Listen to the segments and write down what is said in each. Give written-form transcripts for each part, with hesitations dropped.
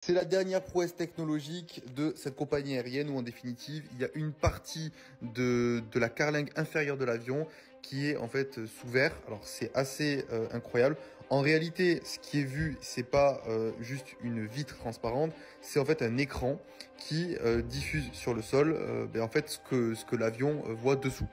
C'est la dernière prouesse technologique de cette compagnie aérienne où en définitive il y a une partie de la carlingue inférieure de l'avion qui est en fait sous verre. Alors c'est assez incroyable. En réalité, ce qui est vu, c'est pas juste une vitre transparente, c'est en fait un écran qui diffuse sur le sol en fait ce que l'avion voit dessous.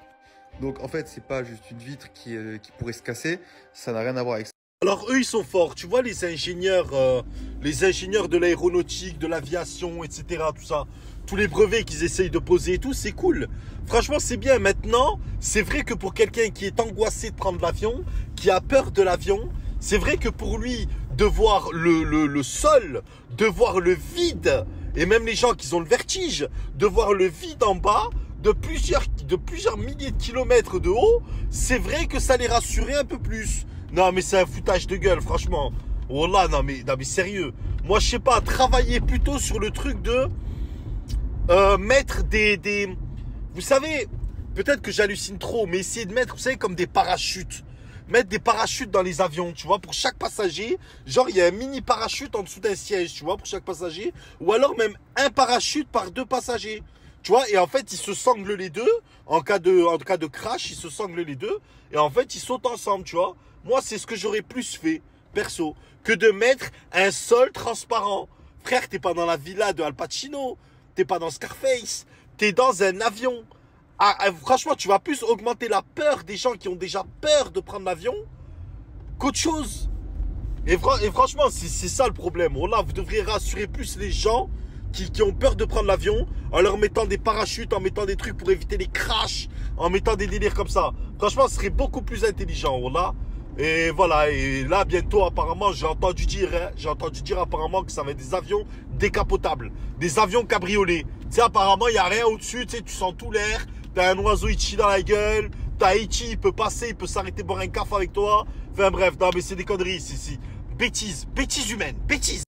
Donc en fait, c'est pas juste une vitre qui pourrait se casser, ça n'a rien à voir avec ça. Alors eux ils sont forts, tu vois les ingénieurs de l'aéronautique, de l'aviation, etc. Tout ça, tous les brevets qu'ils essayent de poser et tout, c'est cool. Franchement c'est bien. Maintenant, c'est vrai que pour quelqu'un qui est angoissé de prendre l'avion, qui a peur de l'avion, c'est vrai que pour lui, de voir le sol, de voir le vide, et même les gens qui ont le vertige, de voir le vide en bas, de plusieurs milliers de kilomètres de haut, c'est vrai que ça les rassurait un peu plus. Non mais c'est un foutage de gueule franchement. Wallah, non mais sérieux. Moi je sais pas, travailler plutôt sur le truc de mettre des... Vous savez, peut-être que j'hallucine trop, mais essayer de mettre, vous savez, comme des parachutes. Mettre des parachutes dans les avions, tu vois, pour chaque passager. Genre il y a un mini parachute en dessous d'un siège, tu vois, pour chaque passager. Ou alors même un parachute par 2 passagers. Tu vois, et en fait, ils se sanglent les deux. En cas de crash, ils se sanglent les deux. Et en fait, ils sautent ensemble, tu vois. Moi, c'est ce que j'aurais plus fait, perso, que de mettre un sol transparent. Frère, t'es pas dans la villa de Al Pacino. T'es pas dans Scarface. T'es dans un avion. Franchement, tu vas plus augmenter la peur des gens qui ont déjà peur de prendre l'avion qu'autre chose. Et franchement, c'est ça le problème. Voilà, vous devriez rassurer plus les gens qui ont peur de prendre l'avion en leur mettant des parachutes, en mettant des trucs pour éviter les crashs, en mettant des délires comme ça. Franchement, ce serait beaucoup plus intelligent, voilà. Et voilà, et là, bientôt, apparemment, j'ai entendu dire apparemment que ça va être des avions décapotables, des avions cabriolets. Tu sais, apparemment, il n'y a rien au-dessus, tu sais, tu sens tout l'air, t'as un oiseau, il te chie dans la gueule, t'as Haïti, il peut passer, il peut s'arrêter boire un café avec toi. Enfin bref, non, mais c'est des conneries, bêtises humaines, bêtises.